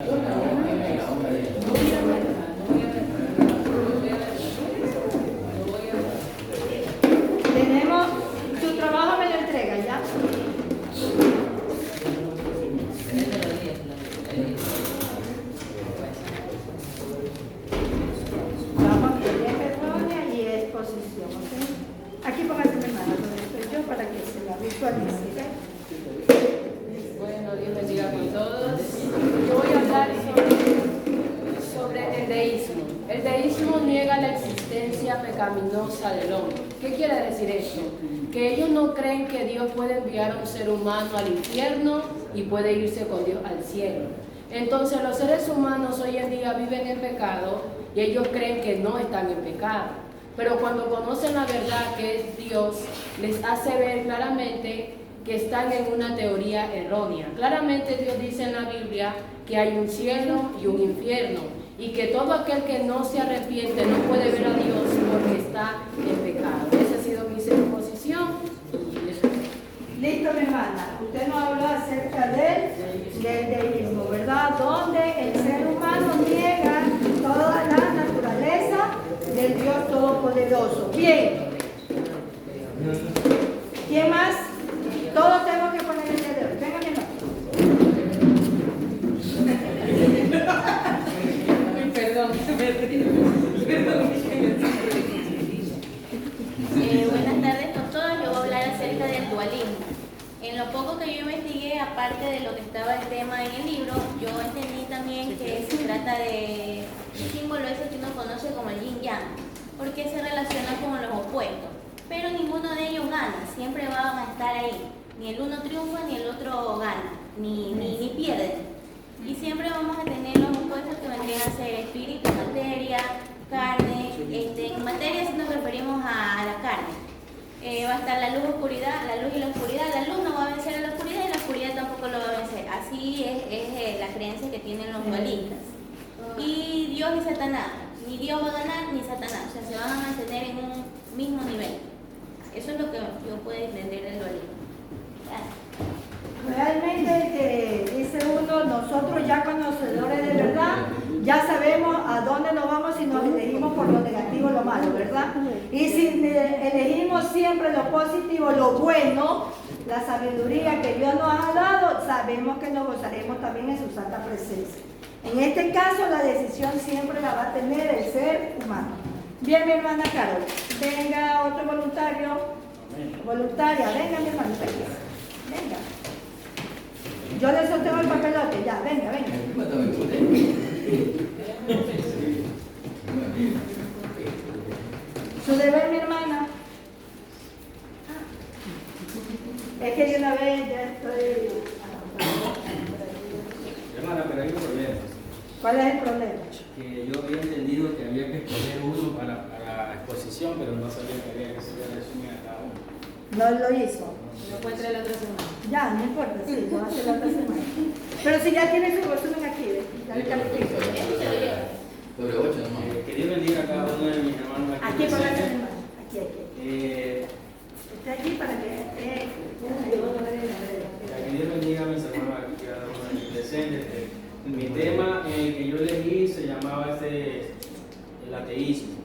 Tenemos, su trabajo me lo entrega ya. Vamos a tener errónea y exposición, ¿ok? Aquí póngase mi mano donde estoy yo para que se la visualice, ¿ok? Bueno, Dios bendiga con todos. Yo voy a hablar sobre el deísmo. El deísmo niega la existencia pecaminosa del hombre. ¿Qué quiere decir esto? Que ellos no creen que Dios puede enviar a un ser humano al infierno y puede irse con Dios al cielo. Entonces los seres humanos hoy en día viven en pecado y ellos creen que no están en pecado. Pero cuando conocen la verdad que es Dios, les hace ver claramente que están en una teoría errónea. Claramente Dios dice en la Biblia que hay un cielo y un infierno y que todo aquel que no se arrepiente no puede ver a Dios porque está en pecado. Esa ha sido mi exposición. Listo, mi hermana. Usted nos habló acerca del deísmo, ¿verdad? Donde el ser humano niega toda la naturaleza del Dios Todopoderoso. Bien. ¿Quién más? Todos tenemos que poner el dedo. Venga, mi hermano. Perdón. Buenas tardes con todos. Yo voy a hablar acerca del dualismo. En lo poco que yo investigué, aparte de lo que estaba el tema en el libro, yo entendí también que se trata de un símbolo ese que uno conoce como el yin yang, porque se relaciona con los opuestos. Pero ninguno de ellos gana, siempre van a estar ahí. Ni el uno triunfa ni el otro gana, ni pierde. Y siempre vamos a tener los opuestos que vendrían a ser espíritu, materia, carne. En materia si nos referimos a la carne. Va a estar la luz, oscuridad, la luz y la oscuridad. La luz no va a vencer a la oscuridad y la oscuridad tampoco lo va a vencer. Así es la creencia que tienen los dualistas. Y Dios y Satanás. Ni Dios va a ganar ni Satanás. O sea, se van a mantener en un mismo nivel. Eso es lo que yo puedo entender del dualismo. Realmente que dice uno, nosotros ya conocedores de verdad, ya sabemos a dónde nos vamos si nos elegimos por lo negativo o lo malo, ¿verdad? Y si elegimos siempre lo positivo, lo bueno, la sabiduría que Dios nos ha dado, sabemos que nos gozaremos también en su santa presencia. En este caso, la decisión siempre la va a tener el ser humano. Bien, mi hermana Carol, venga otro voluntario, voluntaria, venga mi hermana, venga. Yo le sostengo el papelote, ya, venga. Su deber, mi hermana. Es que de una vez ya estoy... Hermana, pero hay un problema. ¿Cuál es el problema? Que yo había entendido que había que escoger uno para la exposición, pero no sabía que había que hacer el resumen a cada uno. No lo hizo. No puede traer la otra semana. Ya, no importa, sí, lo va a hacer la otra semana. Pero si ya tiene su resumen aquí, ya le califico. Sobre 8 nomás. Que Dios bendiga a cada uno de mis hermanos Aquí por la presentes. semana. Aquí. Está aquí para que... Que Dios bendiga a mis hermanos aquí, cada uno de mis presentes. Mi tema que yo elegí se llamaba el ateísmo.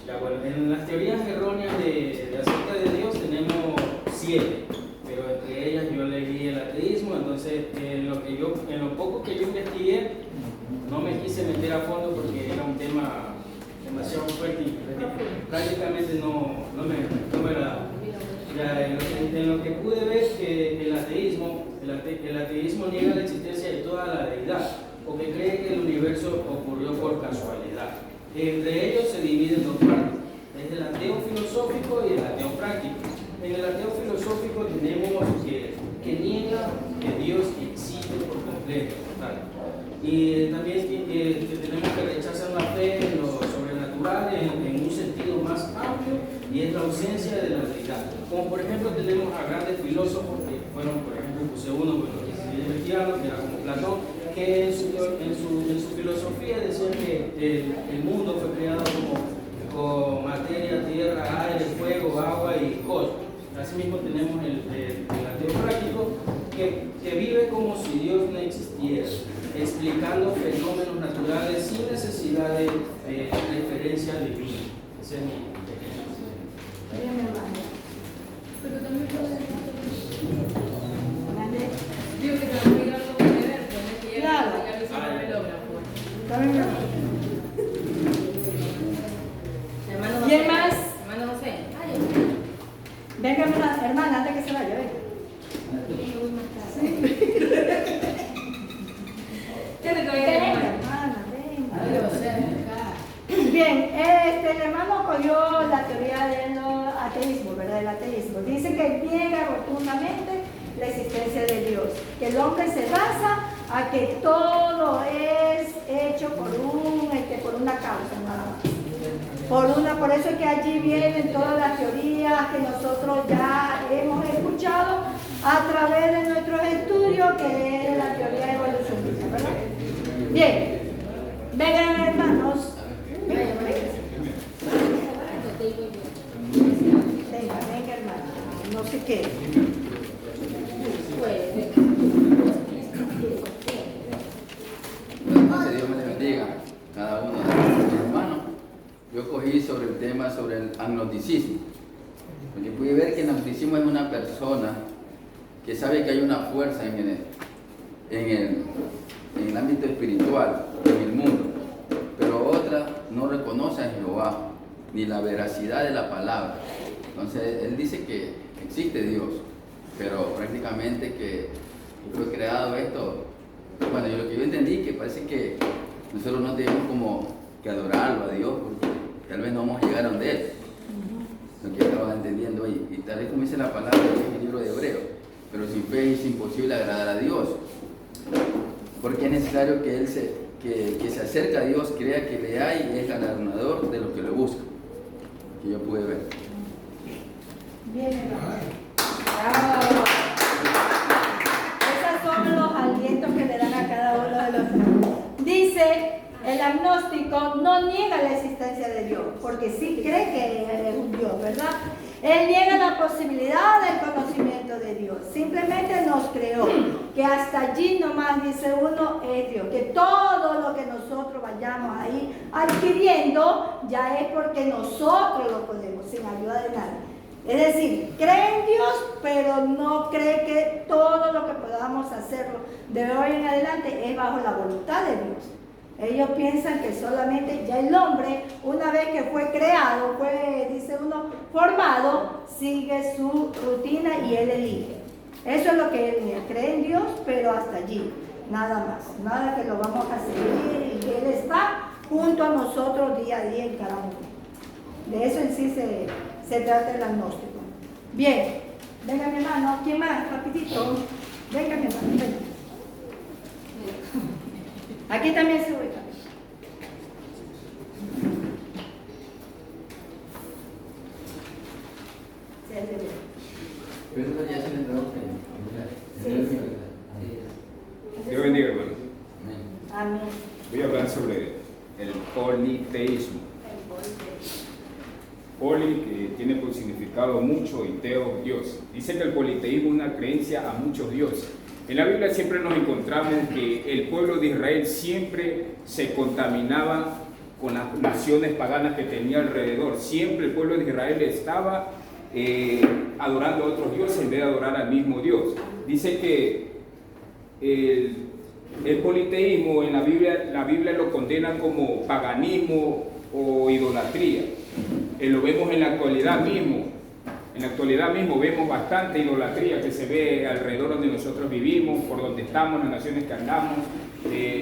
Ya, bueno, en las teorías erróneas de acerca de Dios tenemos 7, pero entre ellas yo elegí el ateísmo. Entonces en lo poco que yo investigué no me quise meter a fondo porque era un tema demasiado fuerte y prácticamente no me agradaba. Ya, en lo que pude ver que el ateísmo niega la existencia de toda la deidad, porque cree que el universo ocurrió por casualidad. Entre ellos se dividen dos partes, es el ateo filosófico y el ateo práctico. En el ateo filosófico tenemos que niega que Dios existe por completo, ¿verdad? Y también que tenemos que rechazar la fe en lo sobrenatural en un sentido más amplio, y es la ausencia de la deidad. Como por ejemplo tenemos a grandes filósofos que fueron, por ejemplo, puse uno, que que era como Platón, que en su filosofía decía que el mundo fue creado con materia, tierra, aire, fuego, agua y cosmos. Asimismo tenemos el ateo práctico que vive como si Dios no existiera. explicando fenómenos naturales sin necesidad de referencia divina. Ese es mi pequeño. Bien, mi hermano. Pero también puede Grande. digo que también algo que ver, pues es que Claro. ya lo hicieron el melógrafo. También, mi hermano. Hermano ¿Quién José. más? Hermano José. Venga, hermana, antes que se vaya, venga. Tiene que Venga, ver, hermana, venga. hermano. Cerca. Bien, el hermano cogió la teoría del ateísmo, ¿verdad? El ateísmo. Dice que niega rotundamente la existencia de Dios, que el hombre se basa a que todo es hecho por una causa, nada más. Por eso es que allí vienen todas las teorías que nosotros ya hemos escuchado a través de nuestros estudios, que es la teoría evolucionista, ¿verdad? Bien, vengan hermanos. Venga, hermano. No sé qué. Entonces Dios me le bendiga cada uno de mis hermanos. Yo cogí sobre el tema sobre el agnosticismo, porque pude ver que el agnosticismo es una persona que sabe que hay una fuerza en el ámbito espiritual, en el mundo, pero otra no reconoce a Jehová ni la veracidad de la palabra. Entonces él dice que existe Dios, pero prácticamente que fue creado esto. Bueno, lo que yo entendí que parece que nosotros no tenemos como que adorarlo a Dios, porque tal vez no vamos a llegar a donde Él. Lo que yo estaba entendiendo hoy, y tal vez como dice la palabra en el libro de Hebreos, pero sin fe es imposible agradar a Dios, porque es necesario que Él que se acerca a Dios, crea que le hay y es galardonador de los que lo buscan, que yo pude ver. Bien, hermano. Bravo. Esos son los alientos que le dan a cada uno de los. Dice, el agnóstico no niega la existencia de Dios, porque sí cree que es un Dios, ¿verdad? Él niega la posibilidad del conocimiento de Dios. Simplemente nos creó, que hasta allí nomás, dice uno, es Dios. Que todo lo que nosotros vayamos ahí adquiriendo, ya es porque nosotros lo podemos, sin ayuda de nadie. Es decir, cree en Dios, pero no cree que todo lo que podamos hacerlo de hoy en adelante es bajo la voluntad de Dios. Ellos piensan que solamente ya el hombre, una vez que fue creado, fue, dice uno, formado, sigue su rutina y él elige. Eso es lo que él cree en Dios, pero hasta allí, nada más. Nada que lo vamos a seguir y que Él está junto a nosotros día a día en cada uno. De eso en sí se trata el agnóstico. Bien, venga mi hermano, ¿quién más? Rapidito. Venga mi hermano, venga. Aquí también se ubica. Pero ya se le trajo Dios bendiga, hermano. Amén. Voy a hablar sobre el politeísmo. Poli, que tiene por significado mucho, y teo, Dios. Dice que el politeísmo es una creencia a muchos dioses. En la Biblia siempre nos encontramos que el pueblo de Israel siempre se contaminaba con las naciones paganas que tenía alrededor. Siempre el pueblo de Israel estaba adorando a otros dioses en vez de adorar al mismo Dios. Dice que el politeísmo en la Biblia lo condena como paganismo o idolatría. Lo vemos en la actualidad mismo. En la actualidad mismo vemos bastante idolatría que se ve alrededor donde nosotros vivimos, por donde estamos, en las naciones que andamos,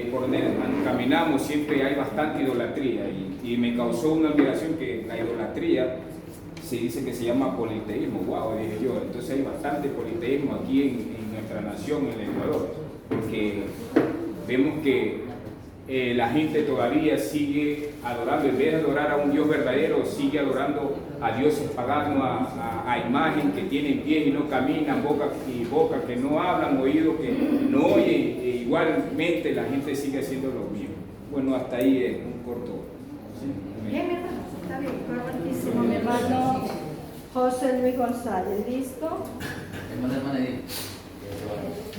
por donde caminamos, siempre hay bastante idolatría. Y me causó una admiración que la idolatría se dice que se llama politeísmo. Wow, dije yo. Entonces hay bastante politeísmo aquí en nuestra nación, en el Ecuador, porque vemos que la gente todavía sigue adorando, en vez de adorar a un Dios verdadero, sigue adorando a dioses paganos, a imagen que tienen pies y no caminan, boca que no hablan, oído que no oyen, e igualmente la gente sigue haciendo lo mismo. Bueno, hasta ahí es un corto. Bien, mi hermano, está bien, correctísimo, mi hermano José Luis González, ¿listo? Hermana Edith.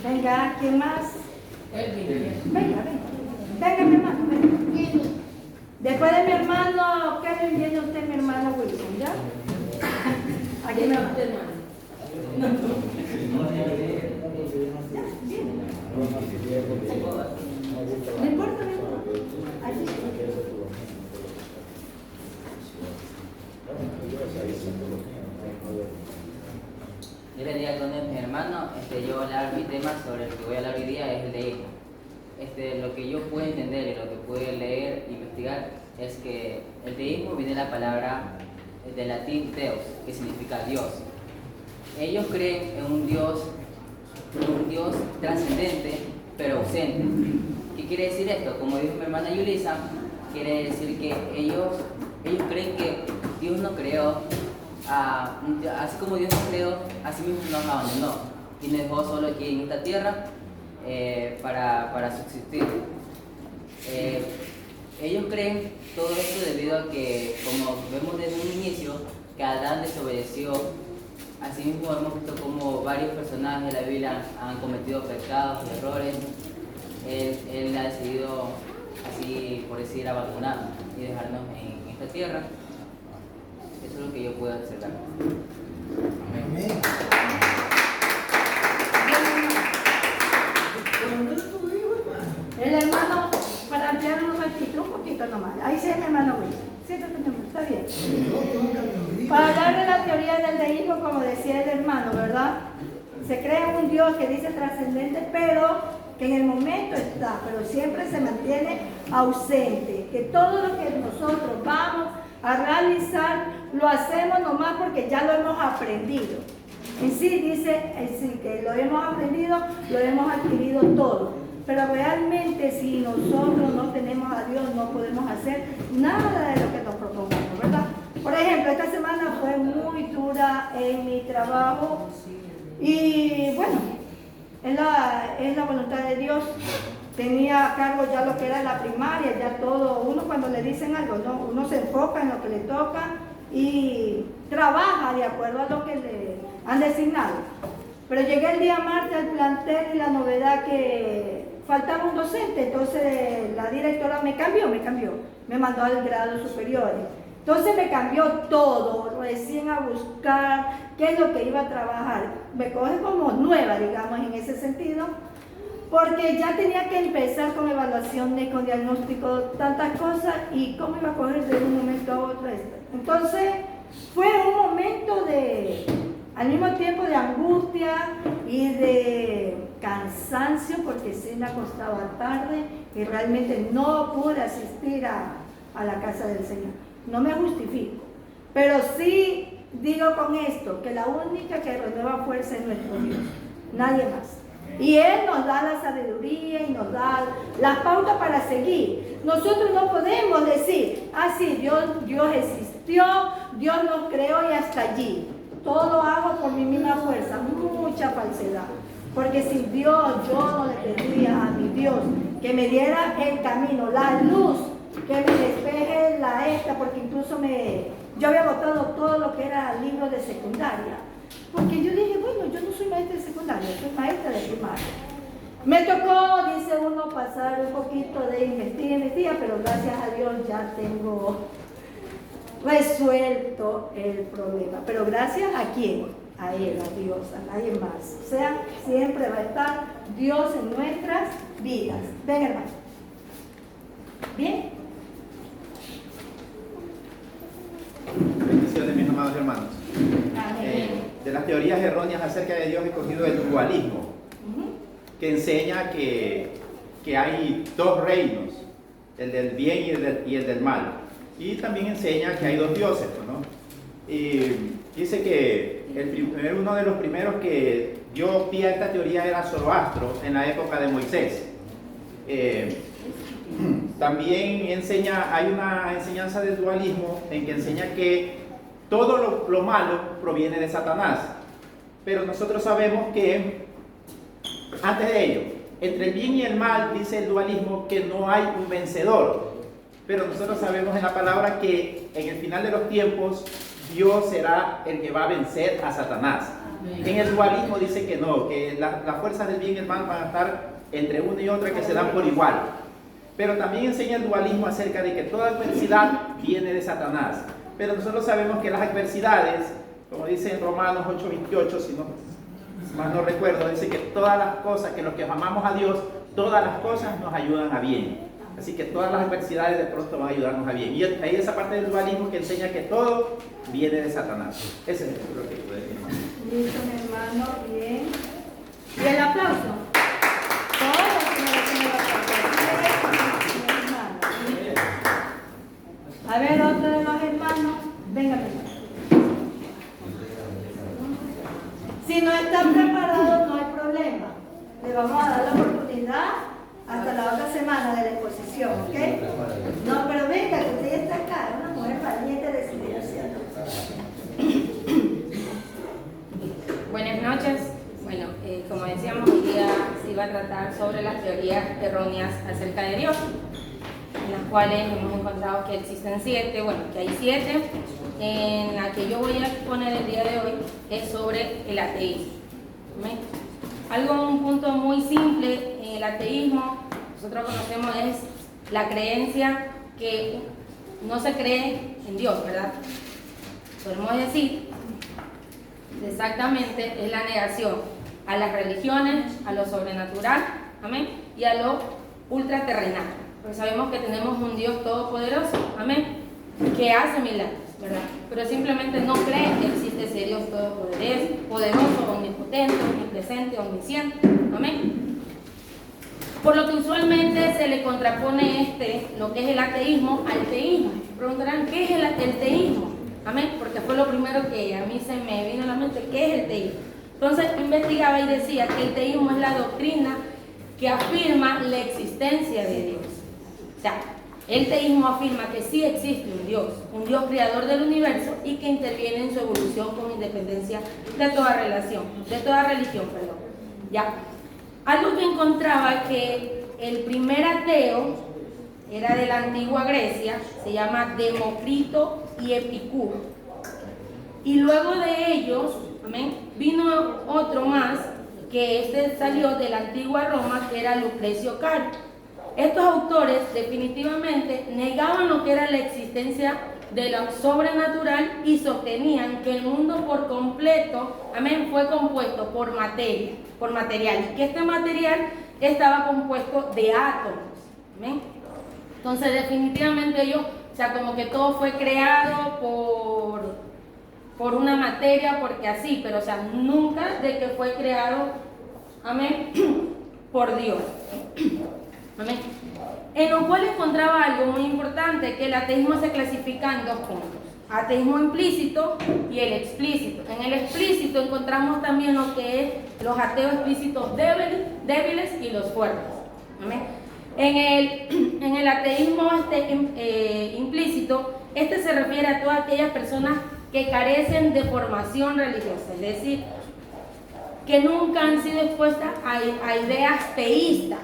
Venga, ¿quién más? Venga, mi hermano, venga. Después de mi hermano Kevin viene usted, mi hermano Wilson, ¿ya? Aquí mi hermano. No importa, mi hermano. Aquí. Yo le diría con mi hermano, yo voy a hablar mi tema sobre el que voy a hablar hoy día es el deísmo. Lo que yo puedo entender y lo que puedo leer e investigar es que el deísmo viene de la palabra del latín Deus, que significa Dios. Ellos creen en un Dios trascendente, pero ausente. ¿Qué quiere decir esto? Como dijo mi hermana Yulisa, quiere decir que ellos creen que Dios nos creó, así como Dios nos creó, así mismo nos abandonó y nos dejó solo aquí en esta tierra para subsistir. Ellos creen todo esto debido a que, como vemos desde un inicio, que Adán desobedeció. Asimismo hemos visto como varios personajes de la Biblia han cometido pecados y errores. Él ha decidido, así por decir, abandonarnos y dejarnos en esta tierra. Eso es lo que yo puedo observar. Amén. El hermano, para ampliar un poquito nomás. Ahí sí, mi hermano Wilson. Siéntate, mi hermano, está bien. Para hablar de la teoría del deísmo, como decía el hermano, ¿verdad? Se cree un Dios que dice trascendente, pero que en el momento está, pero siempre se mantiene ausente. Que todo lo que nosotros vamos a realizar, lo hacemos nomás porque ya lo hemos aprendido. En sí dice, que lo hemos aprendido, lo hemos adquirido todo. Pero realmente si nosotros no tenemos a Dios, no podemos hacer nada de lo que nos propongamos, ¿verdad? Por ejemplo, esta semana fue muy dura en mi trabajo y bueno, es la voluntad de Dios. Tenía a cargo ya lo que era la primaria, ya todo, uno cuando le dicen algo, ¿no? Uno se enfoca en lo que le toca y trabaja de acuerdo a lo que le han designado. Pero llegué el día martes al plantel y la novedad que faltaba un docente, entonces la directora me cambió, me mandó al grado superior. Entonces me cambió todo, recién a buscar qué es lo que iba a trabajar. Me coge como nueva, digamos, en ese sentido, porque ya tenía que empezar con evaluaciones, con diagnóstico, tantas cosas, y cómo iba a coger de un momento a otro esto. Entonces fue un momento al mismo tiempo de angustia y de cansancio, porque sí me acostaba tarde y realmente no pude asistir a la casa del Señor. No me justifico, pero sí digo con esto que la única que renueva fuerza es nuestro Dios, nadie más. Y Él nos da la sabiduría y nos da las pautas para seguir. Nosotros no podemos decir, sí, Dios existió, Dios nos creó y hasta allí. Todo lo hago por mi misma fuerza, mucha falsedad. Porque sin Dios yo no le pediría a mi Dios que me diera el camino, la luz, que me despeje porque incluso yo había botado todo lo que era libros de secundaria. Porque yo dije, bueno, yo no soy maestra de secundaria, soy maestra de primaria. Me tocó, dice uno, pasar un poquito de investiga, pero gracias a Dios ya tengo resuelto el problema. Pero gracias a quién, a Él, a Dios, a nadie más. O sea, siempre va a estar Dios en nuestras vidas. Ven, hermano. Bien. Bendiciones, mis amados hermanos. De las teorías erróneas acerca de Dios he cogido el dualismo, que enseña que hay dos reinos, el del bien y el del mal. Y también enseña que hay dos dioses, ¿no? Y dice que uno de los primeros que dio pie a esta teoría era Zoroastro en la época de Moisés. También hay una enseñanza del dualismo en que enseña que todo lo malo proviene de Satanás. Pero nosotros sabemos que, antes de ello, entre el bien y el mal, dice el dualismo que no hay un vencedor. Pero nosotros sabemos en la palabra que en el final de los tiempos, Dios será el que va a vencer a Satanás. En el dualismo dice que no, que las fuerzas del bien y el mal van a estar entre uno y otro que se dan por igual. Pero también enseña el dualismo acerca de que toda adversidad viene de Satanás. Pero nosotros sabemos que las adversidades, como dice en Romanos 8:28, si no más no recuerdo, dice que todas las cosas, que los que amamos a Dios, todas las cosas nos ayudan a bien. Así que todas las adversidades de pronto van a ayudarnos a bien. Y hay esa parte del dualismo que enseña que todo viene de Satanás. Ese es lo que puede decir. Listo, mi hermano, bien. ¿Y el aplauso? Todos merecen el aplauso. A ver, otro de los hermanos. Venga, si no están preparados, no hay problema. Le vamos a dar la oportunidad hasta la otra semana de la exposición, ¿ok? No, pero venga, que usted ya está acá, una mujer valiente, decidida, ¿cierto? Buenas noches. Bueno, como decíamos, hoy día se iba a tratar sobre las teorías erróneas acerca de Dios, en las cuales hemos encontrado que existen 7, bueno, que hay 7. En la que yo voy a exponer el día de hoy es sobre el ateísmo. Un punto muy simple en el ateísmo, nosotros conocemos, es la creencia que no se cree en Dios, ¿verdad? Podemos decir, exactamente, es la negación a las religiones, a lo sobrenatural, amén, y a lo ultraterrenal. Porque sabemos que tenemos un Dios todopoderoso, amén, que hace milagros, ¿verdad? Pero simplemente no creen que existe ese Dios todopoderoso, omnipotente, omnipresente, omnisciente, amén. Por lo que usualmente se le contrapone lo que es el ateísmo, al teísmo. Preguntarán, ¿qué es el teísmo? Amén, porque fue lo primero que a mí se me vino a la mente, ¿qué es el teísmo? Entonces investigaba y decía que el teísmo es la doctrina que afirma la existencia de Dios. O sea, el teísmo afirma que sí existe un Dios creador del universo y que interviene en su evolución con independencia de toda religión, perdón. Ya. Algo que encontraba que el primer ateo era de la antigua Grecia, se llama Demócrito y Epicuro. Y luego de ellos, amén, vino otro más, que salió de la antigua Roma, que era Lucrecio Caro. Estos autores definitivamente negaban lo que era la existencia de lo sobrenatural y sostenían que el mundo por completo, amén, fue compuesto por material, y que este material estaba compuesto de átomos, amén. Entonces definitivamente ellos, o sea, como que todo fue creado por una materia, porque así, pero o sea, nunca de que fue creado, amén, por Dios. Amén. En lo cual encontraba algo muy importante, que el ateísmo se clasifica en 2 puntos: ateísmo implícito y el explícito. En el explícito encontramos también lo que es los ateos explícitos débiles y los fuertes. Amén. En el ateísmo implícito, se refiere a todas aquellas personas que carecen de formación religiosa, es decir, que nunca han sido expuestas a ideas teístas.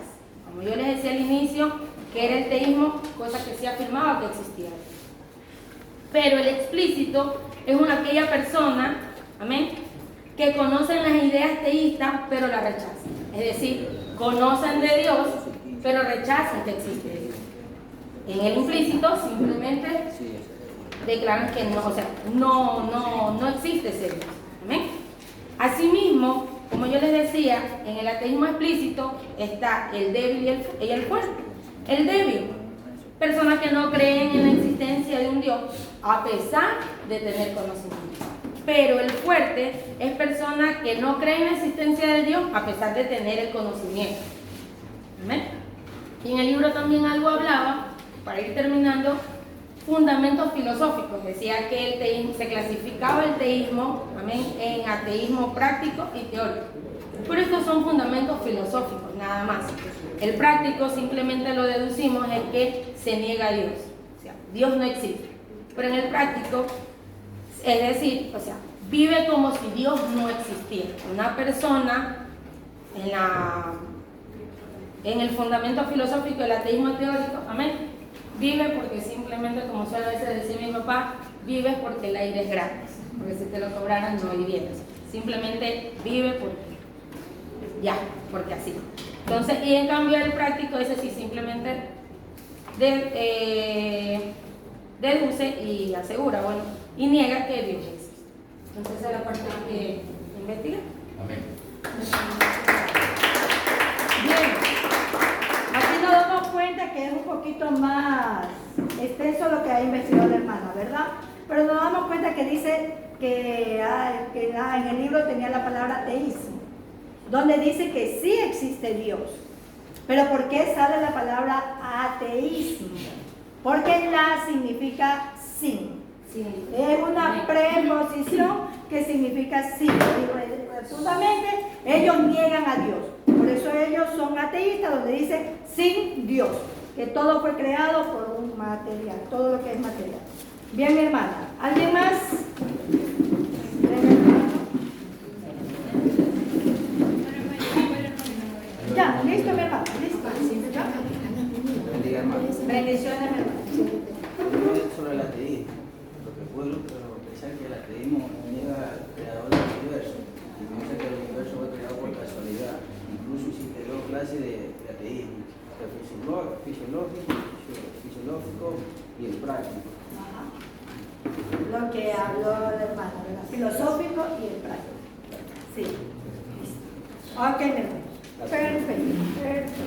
Como yo les decía al inicio, que era el teísmo, cosa que sí afirmaba que existía. Pero el explícito es aquella persona, amén, que conocen las ideas teístas, pero las rechazan. Es decir, conocen de Dios, pero rechazan que existe Dios. En el implícito simplemente declaran que no, o sea, no existe ese Dios. Amén. Asimismo, como yo les decía, en el ateísmo explícito está el débil y el fuerte. El débil, personas que no creen en la existencia de un Dios a pesar de tener conocimiento. Pero el fuerte es persona que no cree en la existencia de Dios a pesar de tener el conocimiento. ¿Amén? Y en el libro también algo hablaba, para ir terminando, fundamentos filosóficos. Decía que el teísmo, se clasificaba el teísmo, amén, en ateísmo práctico y teórico. Pero estos son fundamentos filosóficos, nada más. El práctico simplemente lo deducimos en que se niega a Dios. O sea, Dios no existe. Pero en el práctico, es decir, o sea, vive como si Dios no existiera. Una persona en el fundamento filosófico del ateísmo teórico, amén, vive porque simplemente, como suele a veces decir mi papá, vives porque el aire es gratis, porque si te lo cobraran no vivieras. Simplemente vive porque así. Entonces, y en cambio el práctico dice sí, simplemente deduce y asegura, bueno, y niega que Dios existe. Entonces esa es la parte que investiga. Amén. Bien, aquí nos damos cuenta que es un poquito más extenso lo que ha investigado la hermana, ¿verdad? Pero nos damos cuenta que dice que en el libro tenía la palabra ateísmo, donde dice que sí existe Dios. Pero ¿por qué sale la palabra ateísmo? Porque la significa sin. Es una preposición que significa sí. Absolutamente, ellos niegan a Dios. Por eso ellos son ateístas, donde dice sin Dios. Que todo fue creado por un material, todo lo que es material. Bien, mi hermana. ¿Alguien más? Ya, listo, mi hermana. Listo. Bendiciones, mi hermana. Sobre el ateísmo, lo que puedo pensar que el ateísmo niega al creador del universo y piensa que el universo fue creado por casualidad. Incluso existe dos clases de ateísmo, el fisiológico y el práctico. Ajá. Lo que habló la hermana, ¿verdad? Filosófico y el práctico. Sí. Ok, mi hermana. Perfecto.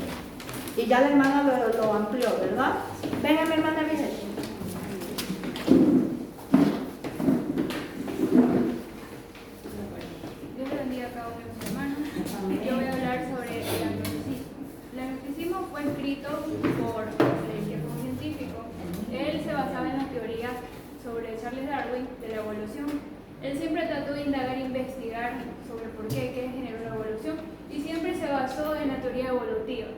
Y ya la hermana lo amplió, ¿verdad? Venga, mi hermana Vicente. Dios bendiga a cada uno de mis hermanos. Yo voy a hablar sobre el agnosticismo. El agnosticismo fue escrito por un científico. Él se basaba en la teoría sobre Charles Darwin de la evolución. Él siempre trató de indagar e investigar sobre por qué generó la evolución, y siempre se basó en la teoría evolutiva.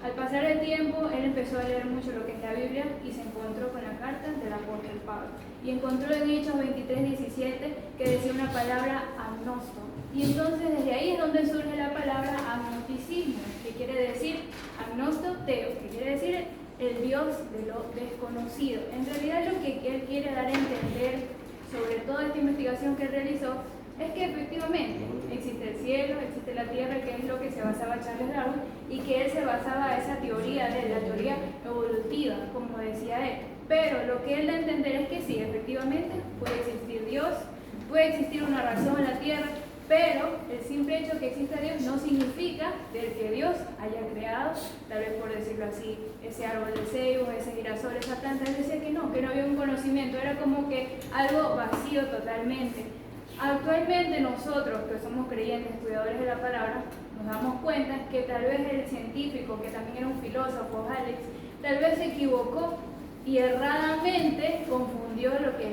Al pasar el tiempo, él empezó a leer mucho lo que es la Biblia y se encontró con la carta del apóstol Pablo. Y encontró en Hechos 23:17 que decía una palabra agnosto. Y entonces desde ahí es donde surge la palabra agnosticismo, que quiere decir agnosto teo, que quiere decir el Dios de lo desconocido. En realidad lo que él quiere dar a entender sobre toda esta investigación que él realizó es que efectivamente existe el cielo, existe la tierra, que es lo que se basaba Charles Darwin, y que él se basaba en esa teoría de la teoría evolutiva, como decía él. Pero lo que él da a entender es que sí, efectivamente puede existir Dios, puede existir una razón en la tierra, pero el simple hecho que exista Dios no significa del que Dios haya creado, tal vez por decirlo así, ese árbol de ceibo, ese girasol, esa planta. Él decía que no había un conocimiento, era como que algo vacío totalmente. Actualmente nosotros, que somos creyentes, estudiadores de la palabra, nos damos cuenta que tal vez el científico, que también era un filósofo, Alex, tal vez se equivocó y erradamente confundió lo que en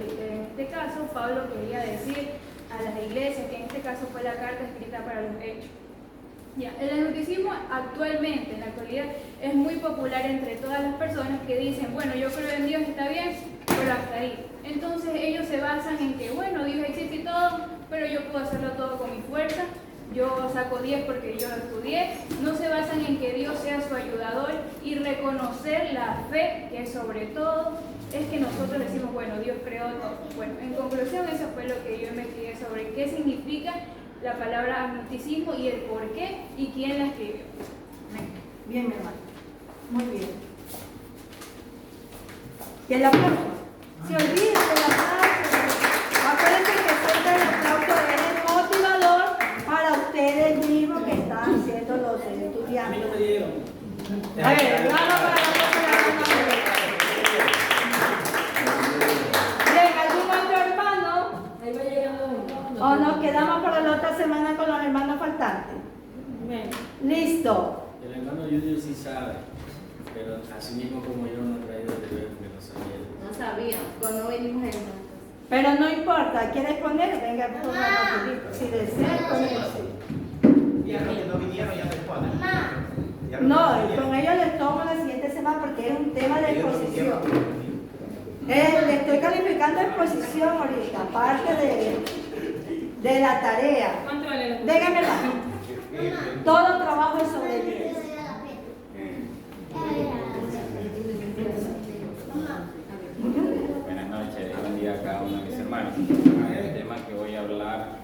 este caso Pablo quería decir a las iglesias, que en este caso fue la carta escrita para los hechos. Ya, el agnosticismo actualmente, en la actualidad, es muy popular entre todas las personas que dicen, bueno, yo creo en Dios, está bien, pero hasta ahí. Entonces ellos se basan en que, bueno, Dios existe y todo, pero yo puedo hacerlo todo con mi fuerza, yo saco 10 porque yo estudié. No se basan en que Dios sea su ayudador y reconocer la fe, que sobre todo es que nosotros decimos, bueno, Dios creó todo. Bueno, en conclusión, eso fue lo que yo investigué sobre qué significa la palabra agnosticismo y el por qué y quién la escribió. Bien, mi hermano. Muy bien. Y el aplauso. Se olviden del aplauso. Acuérdense que siempre el aplauso es motivador para ustedes mismos que están siendo los estudiantes. A ver, bravo para la Bien, ¿algún otro hermano? Ahí va llegando uno. ¿O nos quedamos para la otra semana con los hermanos faltantes? Bien. Listo. El hermano Junior sí sabe, pero así mismo como yo no he traído el deber porque no sabía. No sabía, cuando venimos entonces. Pero no importa, ¿quieres poner? Venga, ponga rapidito. Si deseas poner, sí. Y a los que no vinieron ya responden. No, y con ellos les tomo la siguiente semana porque es un tema de exposición. Le estoy calificando exposición ahorita, aparte de la tarea. ¿Cuánto vale la Dígame, hermano. Todo trabajo es sobre Dios. Buenas noches, buen día a cada uno de mis hermanos. El tema que voy a hablar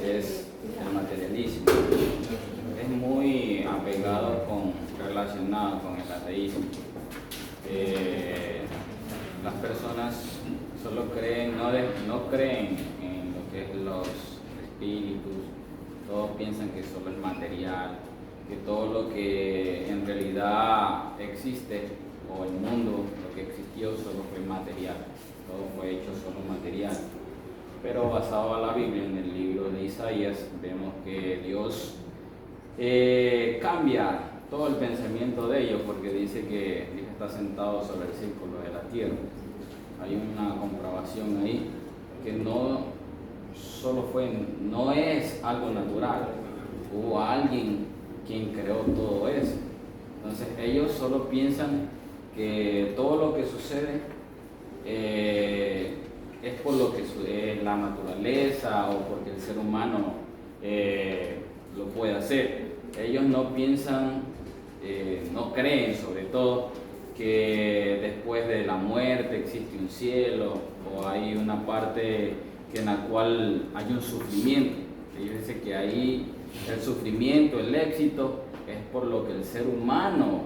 es el materialismo. Es muy apegado con ateísmo. Las personas solo creen, no creen en lo que es los espíritus, todos piensan que solo es material, que todo lo que en realidad existe, o el mundo, lo que existió solo fue material, todo fue hecho solo material. Pero basado a la Biblia, en el libro de Isaías, vemos que Dios cambia todo el pensamiento de ellos, porque dice que Dios está sentado sobre el círculo de la tierra. Hay una comprobación ahí que no es algo natural, hubo alguien quien creó todo eso. Entonces ellos solo piensan que todo lo que sucede es por lo que es la naturaleza o porque el ser humano lo puede hacer. Ellos no piensan, no creen sobre todo que después de la muerte existe un cielo o hay una parte en la cual hay un sufrimiento. Ellos dicen que ahí el sufrimiento, el éxito es por lo que el ser humano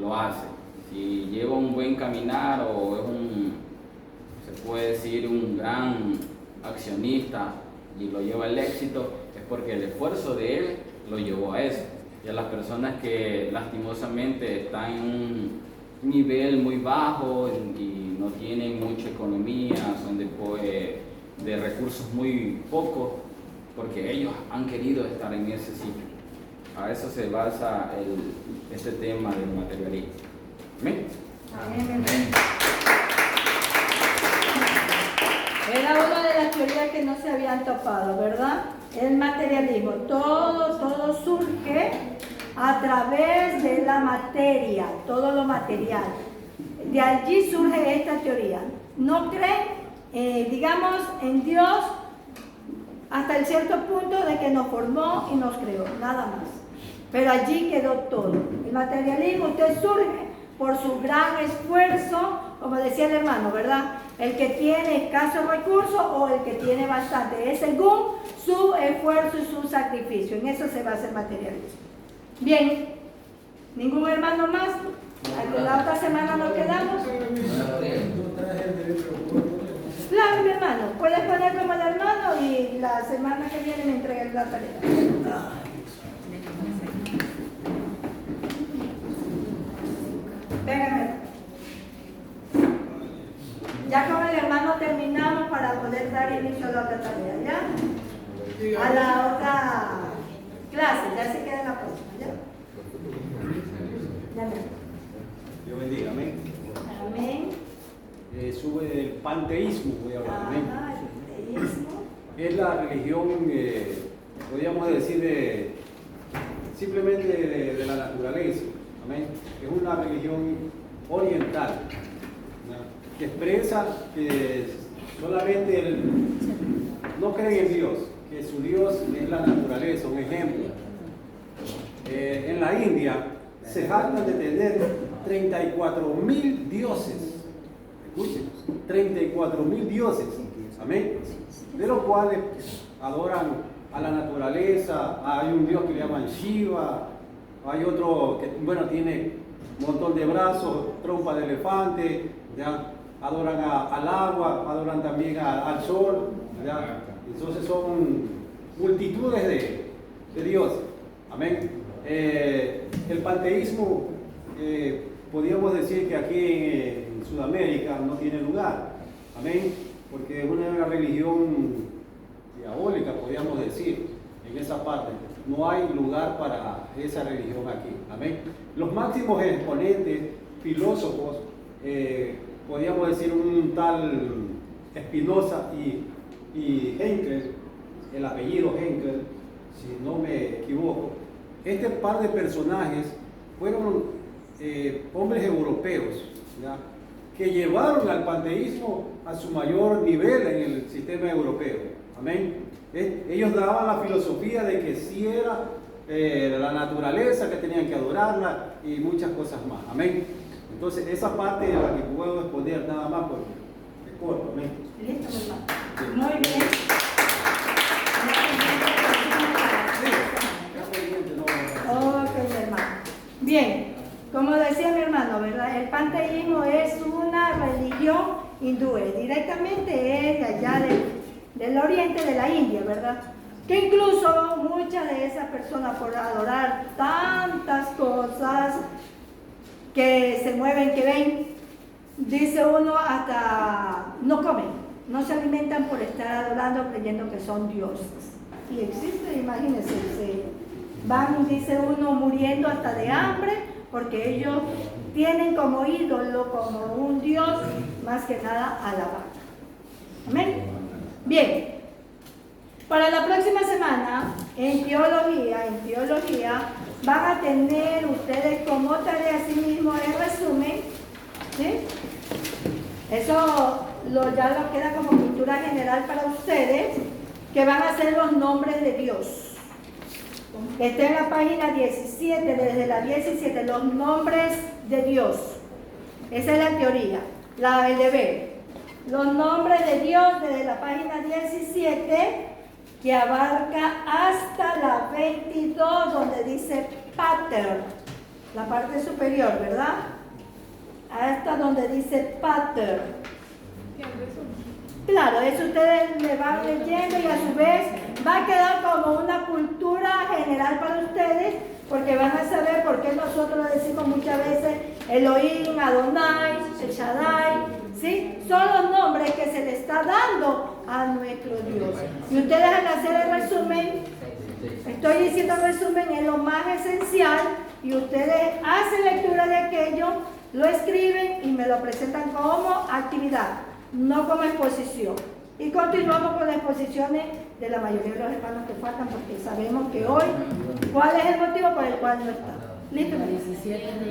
lo hace. Si lleva un buen caminar o es se puede decir un gran accionista y lo lleva al éxito, es porque el esfuerzo de él lo llevó a eso. Y a las personas que lastimosamente están en un nivel muy bajo y no tienen mucha economía, son de recursos muy pocos, porque ellos han querido estar en ese sitio. A eso se basa este tema del materialismo. ¿Amén? Amén. Era una de las teorías que no se habían topado, ¿verdad? El materialismo. Todo surge a través de la materia, todo lo material. De allí surge esta teoría. No creen, digamos, en Dios hasta el cierto punto de que nos formó y nos creó, nada más. Pero allí quedó todo. El materialismo surge por su gran esfuerzo, como decía el hermano, ¿verdad? El que tiene escasos recursos o el que tiene bastante, es según su esfuerzo y su sacrificio. En eso se basa el materialismo. Bien, ¿ningún hermano más? La otra semana nos quedamos. Claro, mi hermano, puedes poner como el hermano y la semana que viene me entregan la tarea. Véngame. Ya con el hermano terminamos para poder dar inicio a la otra tarea, ¿ya? A la otra clase, ya se queda en la próxima, ¿ya? Dios bendiga, amén. Amén. Sube el panteísmo, voy a hablar, amén. El panteísmo. Es la religión, podríamos decir, simplemente de la naturaleza, amén. Es una religión oriental, ¿no? Que expresa que solamente no creen en Dios, que su Dios es la naturaleza, un ejemplo. En la India se jactan de tener 34.000 dioses. Escuchen, 34.000 dioses, amén, de los cuales adoran a la naturaleza. Hay un dios que le llaman Shiva, hay otro que, bueno, tiene un montón de brazos, trompa de elefante, ¿ya? Adoran al agua, adoran también al sol, ¿ya? Entonces son multitudes de dioses, amén. El panteísmo, podríamos decir que aquí en Sudamérica no tiene lugar, amén, porque es una religión diabólica, podríamos decir, en esa parte. No hay lugar para esa religión aquí, amén. Los máximos exponentes, filósofos, podríamos decir un tal Spinoza y Henkel, el apellido Henkel, si no me equivoco. Este par de personajes fueron hombres europeos, ¿ya? Que llevaron al panteísmo a su mayor nivel en el sistema europeo. Amén. Ellos daban la filosofía de que sí era la naturaleza, que tenían que adorarla y muchas cosas más. Amén. Entonces, esa parte es la que puedo exponer nada más porque es corto. Amén. Listo, hermano. Muy bien. Ok, hermano. Bien, Como decía mi hermano, ¿verdad? El panteísmo es una religión hindú, directamente es de allá del oriente de la India, ¿verdad? Que incluso muchas de esas personas, por adorar tantas cosas que se mueven, que ven, dice uno, hasta no comen, no se alimentan por estar adorando, creyendo que son dioses. Y existe, imagínense, van, dice uno, muriendo hasta de hambre, porque ellos tienen como ídolo, como un dios, más que nada a la vaca. Amén. Bien, para la próxima semana, en teología, van a tener ustedes como tarea así mismo el resumen, ¿sí? Eso ya lo queda como cultura general para ustedes, que van a ser los nombres de Dios. Está en la página 17, desde la 17, los nombres de Dios. Esa es la teoría, el deber. Los nombres de Dios desde la página 17, que abarca hasta la 22, donde dice Pater, la parte superior, ¿verdad? Hasta donde dice Pater. Claro, eso ustedes le van leyendo y a su vez va a quedar como una cultura general para ustedes, porque van a saber por qué nosotros decimos muchas veces Elohim, Adonai, El Shaddai, ¿sí? Son los nombres que se le está dando a nuestro Dios. Y ustedes al hacer el resumen, estoy diciendo el resumen, es lo más esencial, y ustedes hacen lectura de aquello, lo escriben y me lo presentan como actividad, no como exposición. Y continuamos con las exposiciones de la mayoría de los hermanos que faltan, porque sabemos que hoy, ¿cuál es el motivo por el cual no está? ¿Listo?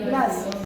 Gracias.